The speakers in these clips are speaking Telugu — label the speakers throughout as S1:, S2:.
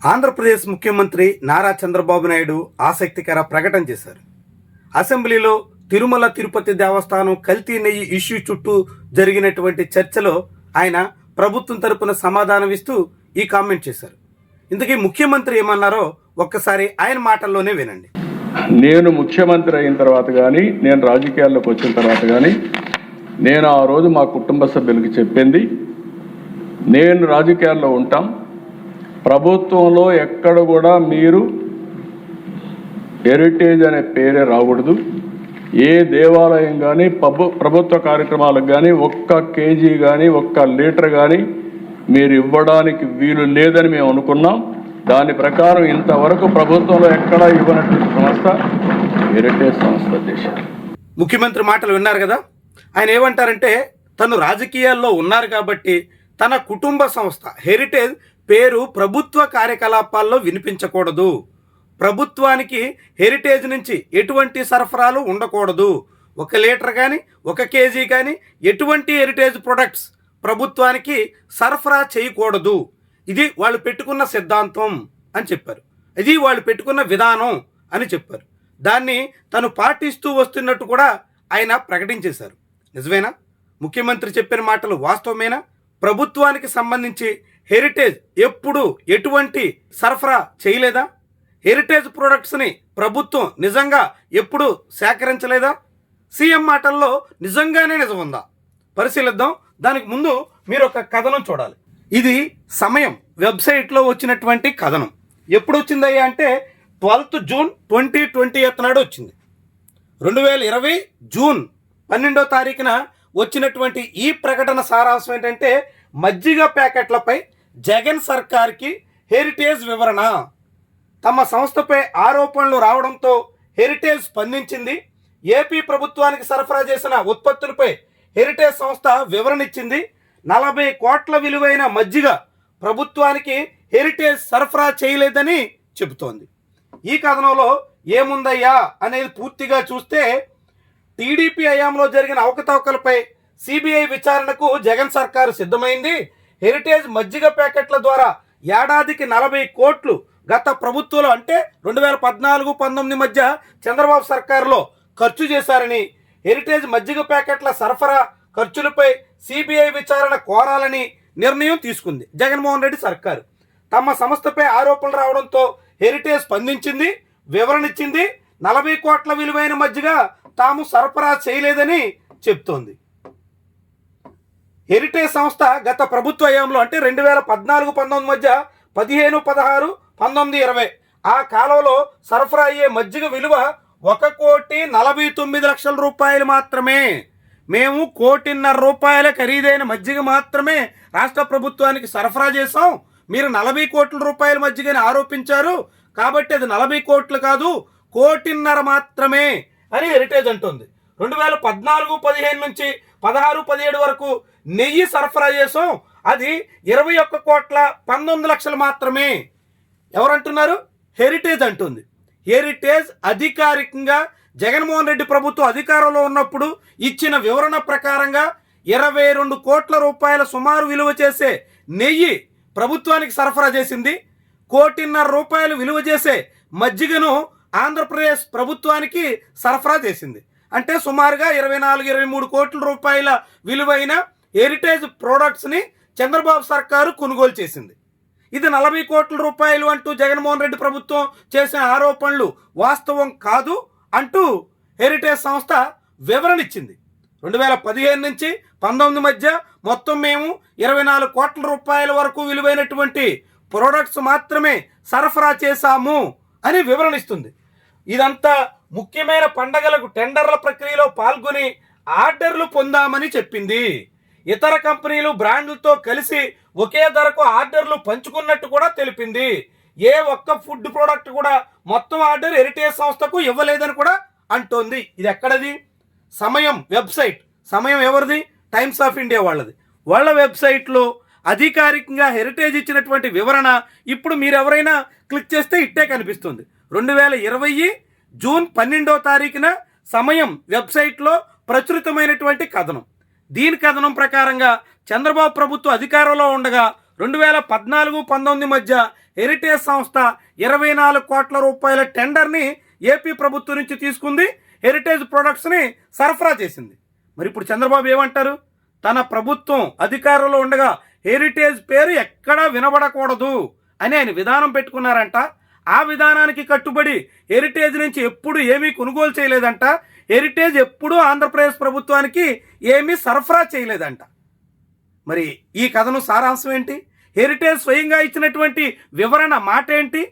S1: ఆంధ్రప్రదేశ్ ముఖ్యమంత్రి నారా చంద్రబాబు నాయుడు ఆసక్తికర ప్రకటన చేశారు. అసెంబ్లీలో తిరుమల తిరుపతి దేవస్థానం కల్తీ నెయ్యి ఇష్యూ చుట్టూ జరిగినటువంటి చర్చలో ఆయన ప్రభుత్వం తరపున సమాధానం ఇస్తూ ఈ కామెంట్ చేశారు. ఇంతకీ ముఖ్యమంత్రి ఏమన్నారో ఒక్కసారి ఆయన మాటల్లోనే వినండి.
S2: నేను ముఖ్యమంత్రి అయిన తర్వాత కానీ, నేను రాజకీయాల్లోకి వచ్చిన తర్వాత కానీ, నేను ఆ రోజు మా కుటుంబ సభ్యులకి చెప్పింది, నేను రాజకీయాల్లో ఉంటాం, ప్రభుత్వంలో ఎక్కడ కూడా మీరు హెరిటేజ్ అనే పేరే రాకూడదు, ఏ దేవాలయం కానీ ప్రభుత్వ కార్యక్రమాలకు కానీ ఒక్క కేజీ కానీ ఒక్క లీటర్ కానీ మీరు ఇవ్వడానికి వీలు లేదని మేము అనుకున్నాం. దాని ప్రకారం ఇంతవరకు ప్రభుత్వంలో ఎక్కడా ఇవ్వనటువంటి సంస్థ హెరిటేజ్ సంస్థ. దేశం
S1: ముఖ్యమంత్రి మాటలు విన్నారు కదా. ఆయన ఏమంటారంటే, తను రాజకీయాల్లో ఉన్నారు కాబట్టి తన కుటుంబ సంస్థ హెరిటేజ్ పేరు ప్రభుత్వ కార్యకలాపాల్లో వినిపించకూడదు, ప్రభుత్వానికి హెరిటేజ్ నుంచి ఎటువంటి సరఫరాలు ఉండకూడదు, ఒక లీటర్ కానీ ఒక కేజీ కానీ ఎటువంటి హెరిటేజ్ ప్రొడక్ట్స్ ప్రభుత్వానికి సరఫరా చేయకూడదు. ఇది వాళ్ళు పెట్టుకున్న సిద్ధాంతం అని చెప్పారు, ఇది వాళ్ళు పెట్టుకున్న విధానం అని చెప్పారు. దాన్ని తను పాటిస్తూ వస్తున్నట్టు కూడా ఆయన ప్రకటించేశారు. నిజమేనా? ముఖ్యమంత్రి చెప్పిన మాటలు వాస్తవమేనా? ప్రభుత్వానికి సంబంధించి హెరిటేజ్ ఎప్పుడు ఎటువంటి సరఫరా చేయలేదా? హెరిటేజ్ ప్రొడక్ట్స్ని ప్రభుత్వం నిజంగా ఎప్పుడు సేకరించలేదా? సీఎం మాటల్లో నిజంగానే నిజం ఉందా? పరిశీలిద్దాం. దానికి ముందు మీరు ఒక కథనం చూడాలి. ఇది సమయం వెబ్సైట్లో వచ్చినటువంటి కథనం. ఎప్పుడు వచ్చిందయ్యా అంటే 12 జూన్ 2020 నాడు వచ్చింది. 2020 జూన్ 12వ తారీఖున వచ్చినటువంటి ఈ ప్రకటన సారాంశం ఏంటంటే, మజ్జిగ ప్యాకెట్లపై జగన్ సర్కార్కి హెరిటేజ్ వివరణ. తమ సంస్థపై ఆరోపణలు రావడంతో హెరిటేజ్ స్పందించింది. ఏపీ ప్రభుత్వానికి సరఫరా చేసిన ఉత్పత్తులపై హెరిటేజ్ సంస్థ వివరణ ఇచ్చింది. 40 కోట్ల విలువైన మజ్జిగ ప్రభుత్వానికి హెరిటేజ్ సరఫరా చేయలేదని చెబుతోంది. ఈ కథనంలో ఏముందయ్యా అనేది పూర్తిగా చూస్తే, టీడీపీ హయాంలో జరిగిన అవకతవకలపై సిబిఐ విచారణకు జగన్ సర్కారు సిద్ధమైంది. హెరిటేజ్ మజ్జిగ ప్యాకెట్ల ద్వారా ఏడాదికి 40 కోట్లు గత ప్రభుత్వంలో అంటే 2014-19 మధ్య చంద్రబాబు సర్కారులో ఖర్చు చేశారని, హెరిటేజ్ మజ్జిగ ప్యాకెట్ల సరఫరా ఖర్చులపై సిబిఐ విచారణ కోరాలని నిర్ణయం తీసుకుంది జగన్మోహన్ రెడ్డి సర్కారు. తమ సంస్థపై ఆరోపణలు రావడంతో హెరిటేజ్ స్పందించింది, వివరణ ఇచ్చింది. 40 కోట్ల విలువైన మజ్జిగ తాము సరఫరా చేయలేదని చెప్తోంది. హెరిటేజ్ సంస్థ గత ప్రభుత్వ హయాంలో అంటే 2014-19 మధ్య 15, 16, 19, 20 ఆ కాలంలో సరఫరా అయ్యే మజ్జిగ విలువ 1,49,00,000 రూపాయలు మాత్రమే. మేము 1,50,00,000 రూపాయల ఖరీదైన మజ్జిగ మాత్రమే రాష్ట్ర ప్రభుత్వానికి సరఫరా చేసాం. మీరు 40 కోట్ల రూపాయల మజ్జిగని ఆరోపించారు కాబట్టి అది 40 కోట్లు కాదు, 1,50,00,000 మాత్రమే అని హెరిటేజ్ అంటుంది. 2014-15 నుంచి 16-17 వరకు నెయ్యి సరఫరా చేసాం, అది 21,19,00,000 మాత్రమే. ఎవరంటున్నారు? హెరిటేజ్ అంటుంది. హెరిటేజ్ అధికారికంగా జగన్మోహన్ రెడ్డి ప్రభుత్వం అధికారంలో ఉన్నప్పుడు ఇచ్చిన వివరణ ప్రకారంగా 22 కోట్ల రూపాయల సుమారు విలువ చేసే నెయ్యి ప్రభుత్వానికి సరఫరా చేసింది. 1,50,00,000 రూపాయలు విలువ చేసే మజ్జిగను ఆంధ్రప్రదేశ్ ప్రభుత్వానికి సరఫరా చేసింది. అంటే సుమారుగా 24-23 కోట్ల రూపాయల విలువైన హెరిటేజ్ ప్రోడక్ట్స్ని చంద్రబాబు సర్కారు కొనుగోలు చేసింది. ఇది 40 కోట్ల రూపాయలు అంటూ జగన్మోహన్ రెడ్డి ప్రభుత్వం చేసిన ఆరోపణలు వాస్తవం కాదు అంటూ హెరిటేజ్ సంస్థ వివరణ ఇచ్చింది. 2015 నుంచి 19 మధ్య మొత్తం మేము 24 కోట్ల రూపాయల వరకు విలువైనటువంటి ప్రోడక్ట్స్ మాత్రమే సరఫరా చేశాము అని వివరణ ఇస్తుంది. ఇదంతా ముఖ్యమైన పండగలకు టెండర్ల ప్రక్రియలో పాల్గొని ఆర్డర్లు పొందామని చెప్పింది. ఇతర కంపెనీలు బ్రాండ్లతో కలిసి ఒకే ధరకు ఆర్డర్లు పంచుకున్నట్టు కూడా తెలిపింది. ఏ ఒక్క ఫుడ్ ప్రోడక్ట్ కూడా మొత్తం ఆర్డర్ హెరిటేజ్ సంస్థకు ఇవ్వలేదని కూడా అంటోంది. ఇది ఎక్కడది? సమయం వెబ్సైట్. సమయం ఎవరిది? టైమ్స్ ఆఫ్ ఇండియా వాళ్ళది. వాళ్ళ వెబ్సైట్లో అధికారికంగా హెరిటేజ్ ఇచ్చినటువంటి వివరణ ఇప్పుడు మీరు ఎవరైనా క్లిక్ చేస్తే ఇట్టే కనిపిస్తుంది. 2020 జూన్ 12వ తారీఖున సమయం వెబ్సైట్లో ప్రచురితమైనటువంటి కథనం. దీని కథనం ప్రకారంగా చంద్రబాబు ప్రభుత్వం అధికారంలో ఉండగా 2014-19 మధ్య హెరిటేజ్ సంస్థ 24 కోట్ల రూపాయల టెండర్ని ఏపీ ప్రభుత్వం నుంచి తీసుకుంది, హెరిటేజ్ ప్రొడక్ట్స్ని సరఫరా చేసింది. మరి ఇప్పుడు చంద్రబాబు ఏమంటారు? తన ప్రభుత్వం అధికారంలో ఉండగా హెరిటేజ్ పేరు ఎక్కడా వినబడకూడదు అని ఆయన విధానం పెట్టుకున్నారంట. ఆ విధానానికి కట్టుబడి హెరిటేజ్ నుంచి ఎప్పుడు ఏమీ కొనుగోలు చేయలేదంట. హెరిటేజ్ ఎప్పుడూ ఆంధ్రప్రదేశ్ ప్రభుత్వానికి ఏమీ సరఫరా చేయలేదంట. మరి ఈ కథను సారాంశం ఏంటి? హెరిటేజ్ స్వయంగా ఇచ్చినటువంటి వివరణ మాట ఏంటి?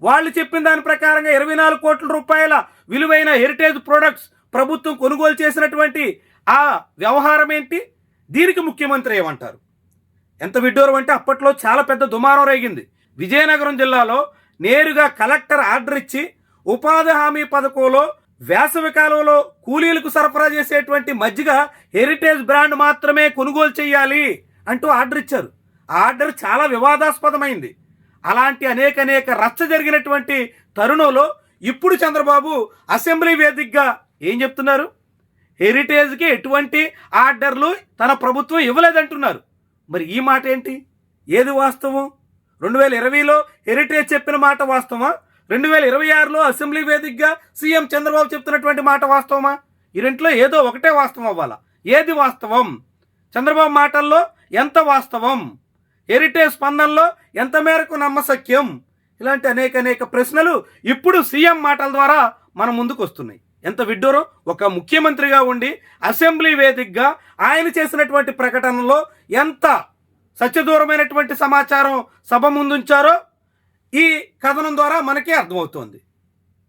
S1: వాళ్ళు చెప్పిన దాని ప్రకారంగా 24 కోట్ల రూపాయల విలువైన హెరిటేజ్ ప్రొడక్ట్స్ ప్రభుత్వం కొనుగోలు చేసినటువంటి ఆ వ్యవహారం ఏంటి? దీనికి ముఖ్యమంత్రి ఏమంటారు? ఎంత విడ్డూరం అంటే అప్పట్లో చాలా పెద్ద దుమారం రేగింది. విజయనగరం జిల్లాలో నేరుగా కలెక్టర్ ఆర్డర్ ఇచ్చి ఉపాధి హామీ పథకంలో వేసవి కాలంలో కూలీలకు సరఫరా చేసేటువంటి మజ్జిగ హెరిటేజ్ బ్రాండ్ మాత్రమే కొనుగోలు చేయాలి అంటూ ఆర్డర్ ఇచ్చారు. ఆ ఆర్డర్ చాలా వివాదాస్పదమైంది. అలాంటి అనేక రచ్చ జరిగినటువంటి తరుణంలో ఇప్పుడు చంద్రబాబు అసెంబ్లీ వేదికగా ఏం చెప్తున్నారు? హెరిటేజ్కి ఎటువంటి ఆర్డర్లు తన ప్రభుత్వం ఇవ్వలేదంటున్నారు. మరి ఈ మాట ఏంటి? ఏది వాస్తవం? 2020లో హెరిటేజ్ చెప్పిన మాట వాస్తవమా? 2026లో అసెంబ్లీ వేదికగా సీఎం చంద్రబాబు చెప్తున్నటువంటి మాట వాస్తవమా? ఈ రెంట్లో ఏదో ఒకటే వాస్తవం అవ్వాలా. ఏది వాస్తవం? చంద్రబాబు మాటల్లో ఎంత వాస్తవం? హెరిటేజ్ స్పందనలో ఎంత మేరకు నమ్మశక్యం? ఇలాంటి అనేక ప్రశ్నలు ఇప్పుడు సీఎం మాటల ద్వారా మన ముందుకు వస్తున్నాయి. ఎంత విడ్డూరం! ఒక ముఖ్యమంత్రిగా ఉండి అసెంబ్లీ వేదికగా ఆయన చేసినటువంటి ప్రకటనలో ఎంత సత్యదూరమైనటువంటి సమాచారం సభ ముందుంచారో ఈ కథనం ద్వారా మనకే అర్థమవుతోంది.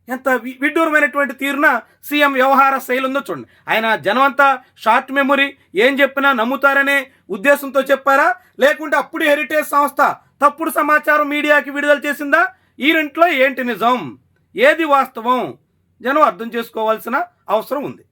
S1: ఎంత విడ్డూరమైనటువంటి తీరున సీఎం వ్యవహార శైలి ఉందో చూడండి. ఆయన జనమంతా షార్ట్ మెమొరీ, ఏం చెప్పినా నమ్ముతారనే ఉద్దేశంతో చెప్పారా, లేకుంటే అప్పుడు హెరిటేజ్ సంస్థ తప్పుడు సమాచారం మీడియాకి విడుదల చేసిందా? ఈ రెంట్లో ఏంటి నిజం, ఏది వాస్తవం? జనం అర్థం చేసుకోవాల్సిన అవసరం ఉంది.